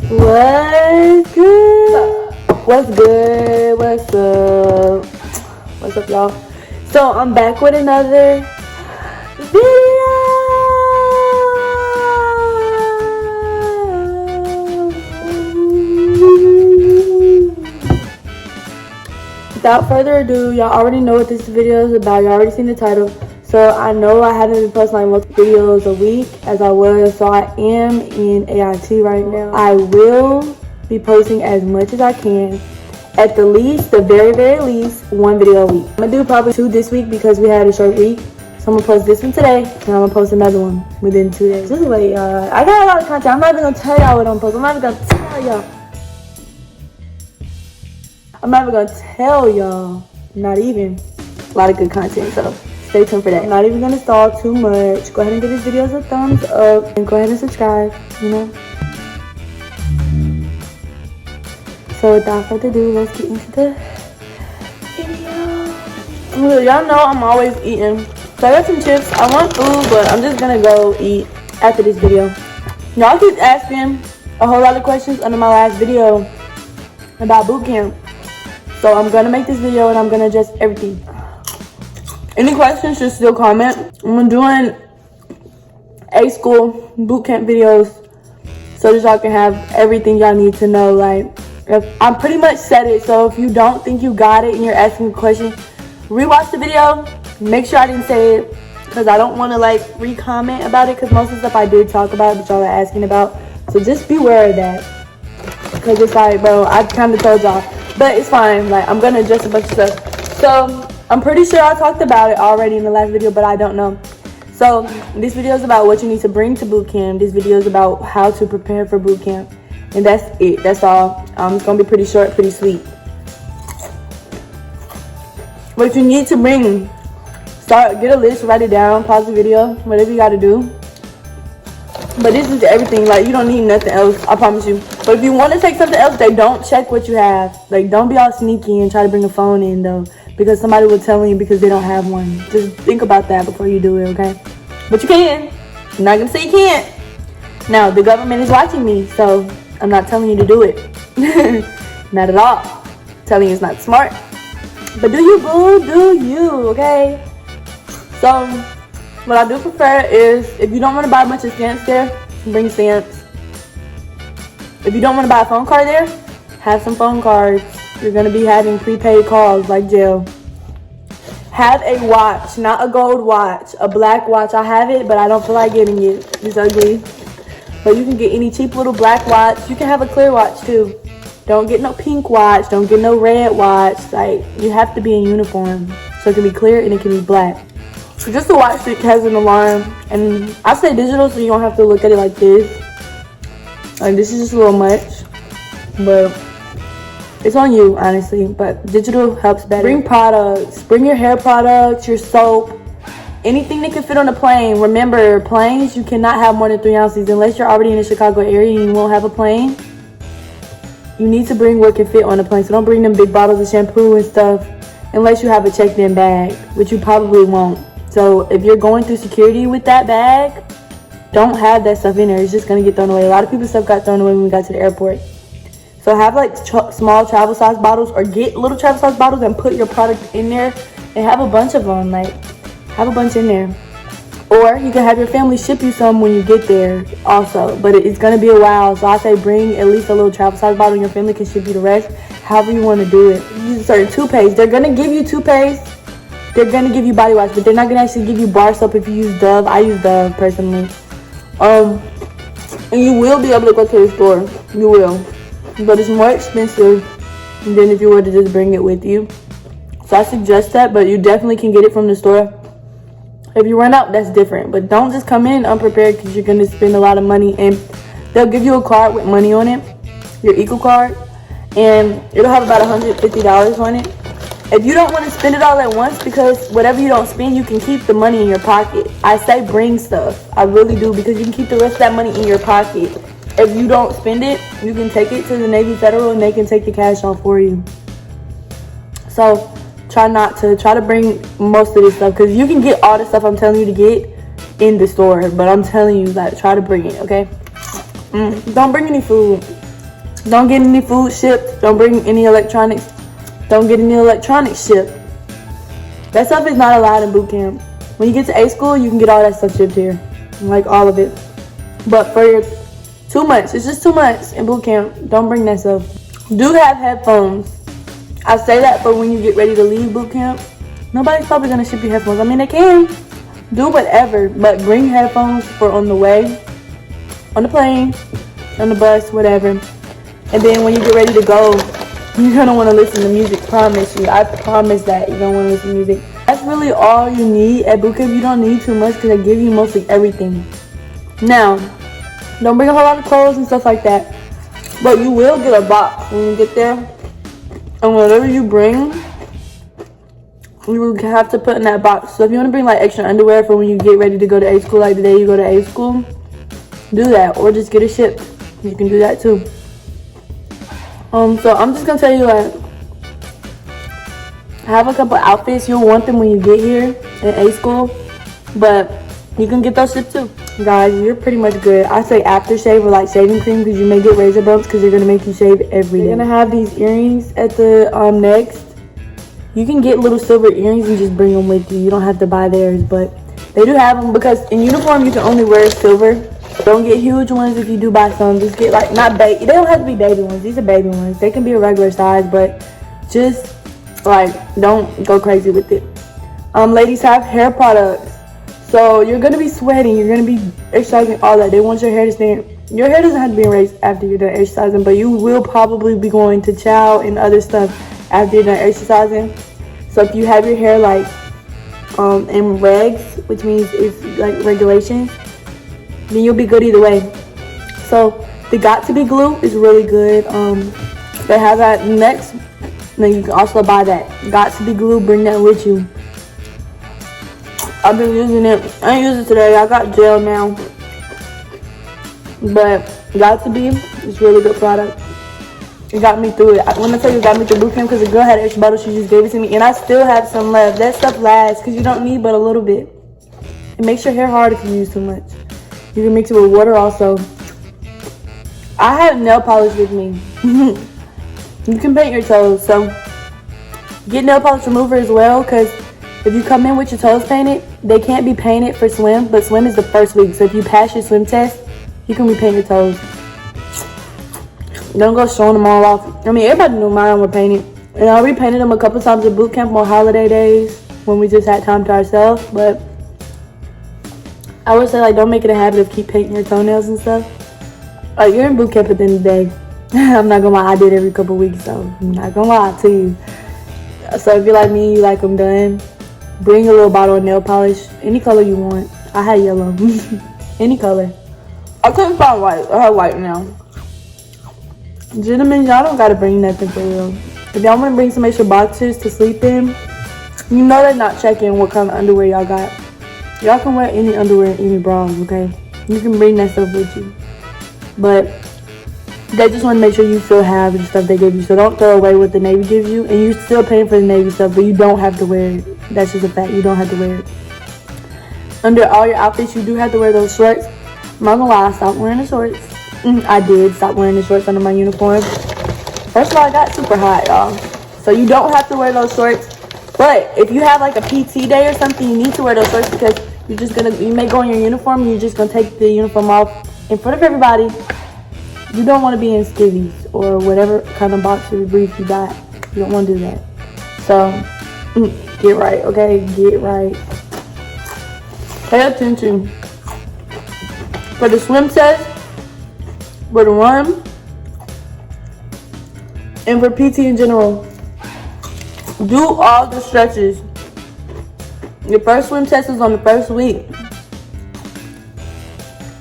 What's good? What's good? What's up? What's up, y'all? So I'm back with another video. Without further ado, y'all already know what this video is about. Y'all already seen the title. So I know I haven't been posting like multiple videos a week as I was. So I am in AIT right now. I will be posting as much as I can. At the least, the very least, one video a week. I'm gonna do probably 2 this week because we had a short week. So I'm gonna post this one today and I'm gonna post another one within 2 days. Just wait, y'all. I got a lot of content. I'm not even gonna tell y'all what I'm posting. I'm not even gonna tell y'all. I'm not even gonna tell y'all. Not even. A lot of good content, so stay tuned for that. I'm not even gonna stall too much. Go ahead and give this video a thumbs up and go ahead and subscribe, you know. So without further ado, let's get into the video. Y'all know I'm always eating. So I got some chips. I want food, but I'm just gonna go eat after this video. Y'all keep asking a whole lot of questions under my last video about boot camp. So I'm gonna make this video and I'm gonna address everything. Any questions, just still comment. I'm doing A-School boot camp videos so that y'all can have everything y'all need to know. Like, if I pretty much said it, so if you don't think you got it and you're asking a question, rewatch the video. Make sure I didn't say it because I don't want to like re-comment about it because most of the stuff I did talk about that y'all are asking about. So just beware of that because it's like, bro, I kind of told y'all. But it's fine. Like, I'm gonna adjust a bunch of stuff. So I'm pretty sure I talked about it already in the last video, but I don't know. So this video is about what you need to bring to boot camp. This video is about how to prepare for boot camp. And that's it. That's all. It's gonna be pretty short, pretty sweet. What you need to bring, get a list, write it down, pause the video, whatever you gotta do. But this is everything. Like, you don't need nothing else, I promise you. But if you want to take something else, they don't check what you have. Like, don't be all sneaky and try to bring a phone in though, because somebody will tell you because they don't have one. Just think about that before you do it, okay? But you can. I'm not gonna say you can't. Now, the government is watching me, so I'm not telling you to do it. Not at all. I'm telling you it's not smart. But do you, boo? Do you, okay? So what I do prefer is, if you don't want to buy a bunch of stamps there, bring stamps. If you don't want to buy a phone card there, have some phone cards. You're going to be having prepaid calls like jail. Have a watch, not a gold watch, a black watch. I have it, but I don't feel like getting it. It's ugly. But you can get any cheap little black watch. You can have a clear watch too. Don't get no pink watch. Don't get no red watch. Like, you have to be in uniform. So it can be clear and it can be black. So just a watch that has an alarm. And I say digital so you don't have to look at it like this. Like, this is just a little much. But it's on you, honestly. But digital helps better. Bring products. Bring your hair products, your soap. Anything that can fit on a plane. Remember, planes, you cannot have more than 3 ounces. Unless you're already in the Chicago area and you won't have a plane. You need to bring what can fit on a plane. So don't bring them big bottles of shampoo and stuff unless you have a checked-in bag, which you probably won't. So if you're going through security with that bag, don't have that stuff in there. It's just going to get thrown away. A lot of people's stuff got thrown away when we got to the airport. So have like small travel size bottles, or get little travel size bottles and put your product in there and have a bunch of them. Like, have a bunch in there. Or you can have your family ship you some when you get there also. But it's going to be a while. So I say bring at least a little travel size bottle and your family can ship you the rest. However you want to do it. Use a certain toothpaste. They're going to give you toothpaste. They're going to give you body wash. But they're not going to actually give you bar soap if you use Dove. I use Dove personally. And you will be able to go to the store. You will. But it's more expensive than if you were to just bring it with you. So I suggest that. But you definitely can get it from the store. If you run out, that's different. But don't just come in unprepared because you're going to spend a lot of money. And they'll give you a card with money on it. Your Eco card. And it'll have about $150 on it. If you don't want to spend it all at once, because whatever you don't spend, you can keep the money in your pocket. I say bring stuff. I really do, because you can keep the rest of that money in your pocket. If you don't spend it, you can take it to the Navy Federal and they can take the cash off for you. So try to bring most of this stuff, because you can get all the stuff I'm telling you to get in the store, but I'm telling you, like, try to bring it, okay? Don't bring any food. Don't get any food shipped. Don't bring any electronics. Don't get any electronics shipped. That stuff is not allowed in boot camp. When you get to A school, you can get all that stuff shipped here. Like all of it. But for your 2 months, it's just 2 months in boot camp, don't bring that stuff. Do have headphones. I say that for when you get ready to leave boot camp. Nobody's probably gonna ship you headphones. I mean, they can do whatever, but bring headphones for on the way, on the plane, on the bus, whatever. And then when you get ready to go, you're gonna want to listen to music. Promise you. I promise that you're gonna want to listen to music. That's really all you need at boot camp. You don't need too much because they give you mostly everything. Now, don't bring a whole lot of clothes and stuff like that. But you will get a box when you get there. And whatever you bring, you will have to put in that box. So if you want to bring like extra underwear for when you get ready to go to A school, like the day you go to A school, do that. Or just get it shipped. You can do that too. So I'm just gonna tell you, like, I have a couple outfits. You'll want them when you get here at A school, but you can get those shipped too. Guys, you're pretty much good. I say aftershave or like shaving cream because you may get razor bumps because they're gonna make you shave every day. You're gonna have these earrings at the next. You can get little silver earrings and just bring them with you. You don't have to buy theirs, but they do have them because in uniform you can only wear silver. Don't get huge ones if you do buy some. Just get like, not baby. They don't have to be baby ones. These are baby ones. They can be a regular size, but just like don't go crazy with it. Ladies have hair products. So you're gonna be sweating. You're gonna be exercising, all that. They want your hair to stay. Your hair doesn't have to be erased after you're done exercising, but you will probably be going to chow and other stuff after you're done exercising. So if you have your hair like in regs, which means it's like regulations, then you'll be good either way. So the Got To Be glue is really good. They have that next. Then you can also buy that Got To Be glue. Bring that with you. I've been using it. I ain't using it today. I got gel now. But Got To Be is really good product. It got me through it. When I tell you it got me through boot camp, because the girl had an extra bottle, she just gave it to me. And I still have some left. That stuff lasts because you don't need but a little bit. It makes your hair hard if you use too much. You can mix it with water also. I have nail polish with me. You can paint your toes. So get nail polish remover as well, because if you come in with your toes painted, they can't be painted for swim, but swim is the first week. So if you pass your swim test, you can repaint your toes. Don't go showing them all off. I mean, everybody knew mine were painted. And I repainted them a couple times at boot camp on holiday days when we just had time to ourselves. But I would say, like, don't make it a habit of keep painting your toenails and stuff. Like, you're in boot camp at the end of the day. I'm not gonna lie, I did every couple weeks, so I'm not gonna lie to you. So if you're like me, you like them done, bring a little bottle of nail polish, any color you want. I had yellow. Any color. I couldn't find white. I have white now. Gentlemen, y'all don't gotta bring nothing for real. If y'all wanna bring some extra boxers to sleep in, you know they're not checking what kind of underwear y'all got. Y'all can wear any underwear and any bras, okay? You can bring that stuff with you. But they just want to make sure you still have the stuff they give you. So don't throw away what the Navy gives you. And you're still paying for the Navy stuff, but you don't have to wear it. That's just a fact. You don't have to wear it. Under all your outfits, you do have to wear those shorts. I'm not gonna lie, I stopped wearing the shorts. I did stop wearing the shorts under my uniform. First of all, I got super hot, y'all. So you don't have to wear those shorts. But if you have like a PT day or something, you need to wear those shorts because you may go in your uniform and you're just gonna take the uniform off in front of everybody. You don't want to be in skivvies or whatever kind of boxer brief you got. You don't want to do that. So get right, okay? Get right. Pay attention. For the swim test, for the run, and for PT in general, do all the stretches. Your first swim test is on the first week.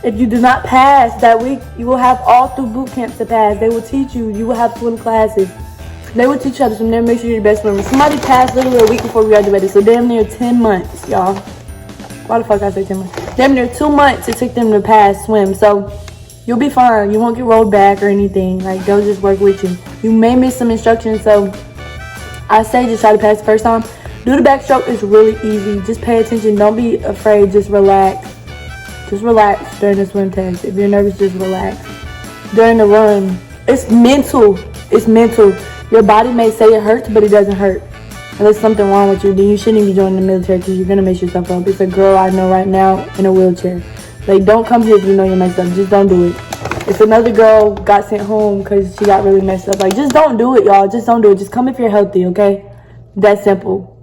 If you do not pass that week, you will have all through boot camp to pass. They will teach you. You will have swim classes. They will teach you how to swim. They'll make sure you're the best swimmer. Somebody passed literally a week before we graduated, so damn near 10 months, y'all. Why the fuck I say 10 months? Damn near 2 months it took them to pass swim. So you'll be fine. You won't get rolled back or anything. Like, they'll just work with you. You may miss some instructions, so I say just try to pass the first time. Do the backstroke. It's really easy. Just pay attention. Don't be afraid. Just relax. Just relax during the swim test. If you're nervous, just relax. During the run, It's mental. It's mental. Your body may say it hurts, but it doesn't hurt. And there's something wrong with you, then you shouldn't be joining the military because you're gonna mess yourself up. It's a girl I know right now in a wheelchair. Like, don't come here if you know you're messed up. Just don't do it. If another girl got sent home because she got really messed up, like, just don't do it, y'all. Just don't do it. Just come if you're healthy, okay? That's simple.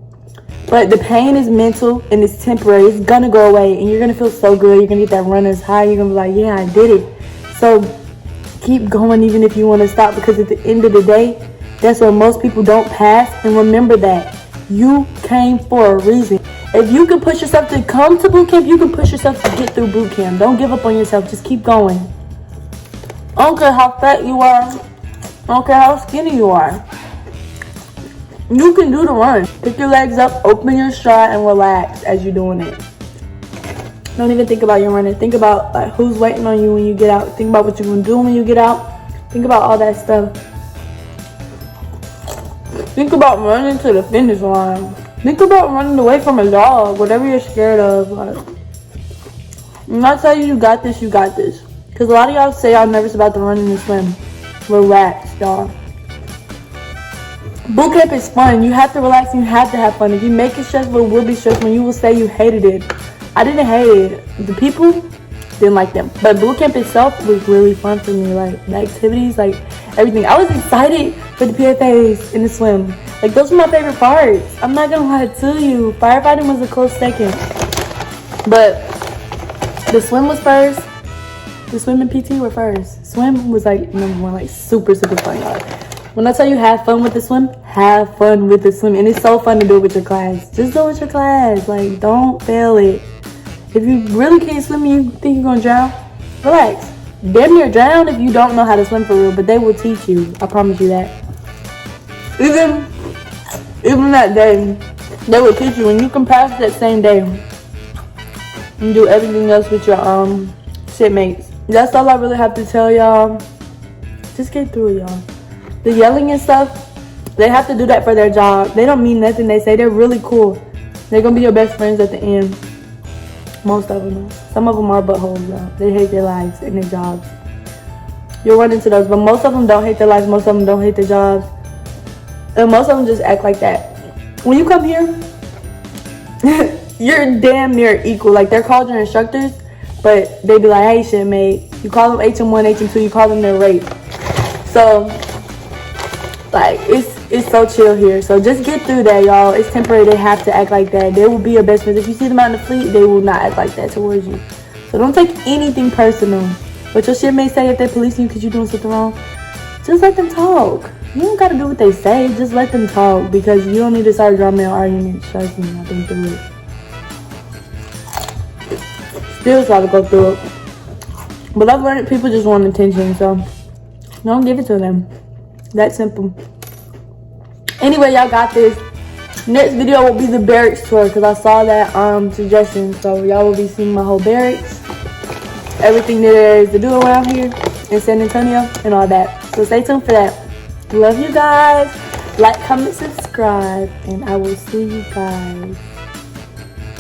But the pain is mental and it's temporary. It's gonna go away and you're gonna feel so good. You're gonna get that runner's high. You're gonna be like, yeah, I did it. So keep going even if you want to stop, because at the end of the day, that's where most people don't pass. And remember that you came for a reason. If you can push yourself to come to boot camp, you can push yourself to get through boot camp. Don't give up on yourself. Just keep going. I don't care how fat you are. I don't care how skinny you are. You can do the run. Pick your legs up, open your stride, and relax as you're doing it. Don't even think about your running. Think about like who's waiting on you when you get out. Think about what you're gonna do when you get out. Think about all that stuff. Think about running to the finish line. Think about running away from a dog, whatever you're scared of. Like, I'm not telling you got this, you got this. Because a lot of y'all say y'all nervous about the running and swim. Relax, y'all. Boot camp is fun. You have to relax and you have to have fun. If you make it stressful, it will be stressful. You will say you hated it. I didn't hate it. The people didn't like them. But boot camp itself was really fun for me. Like, the activities, like, everything. I was excited for the PFAs and the swim. Like, those were my favorite parts. I'm not gonna lie to you. Firefighting was a close second. But the swim was first. The swim and PT were first. Swim was, like, number one. Like, super, super fun, y'all. When I tell you have fun with the swim, have fun with the swim. And it's so fun to do it with your class. Just do it with your class. Like, don't fail it. If you really can't swim and you think you're gonna drown, relax. Damn near drown if you don't know how to swim for real, but they will teach you. I promise you that. Even that day, they will teach you, and you can pass that same day and do everything else with your shipmates. That's all I really have to tell y'all. Just get through it, y'all. The yelling and stuff, they have to do that for their job. They don't mean nothing. They say they're really cool. They're gonna be your best friends at the end. Most of them. Some of them are buttholes though. They hate their lives and their jobs. You'll run into those, but most of them don't hate their lives. Most of them don't hate their jobs. And most of them just act like that. When you come here, you're damn near equal. Like, they're called your instructors, but they be like, hey, shipmate. You call them HM1, HM2, you call them their rate. So, like, it's so chill here. So just get through that, y'all. It's temporary. They have to act like that. They will be your best friends. If you see them out in the fleet, they will not act like that towards you. So don't take anything personal. What your shipmates say if they're policing you because you're doing something wrong, just let them talk. You don't got to do what they say. Just let them talk, because you don't need to start drama and arguments. Trust me, I've been through it. Still try to go through it. But I've learned people just want attention, so don't give it to them. That simple. Anyway, y'all got this. Next video will be the barracks tour, because I saw that suggestion. So y'all will be seeing my whole barracks, everything there is to do around here in San Antonio and all that. So stay tuned for that. Love you guys. Like, comment, subscribe, and I will see you guys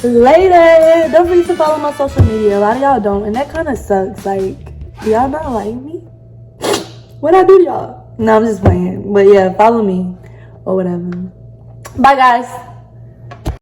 later. Don't forget to follow my social media. A lot of y'all don't, and that kind of sucks. Like, do y'all not like me? What I do to y'all? No, I'm just playing. But yeah, follow me or whatever. Bye, guys.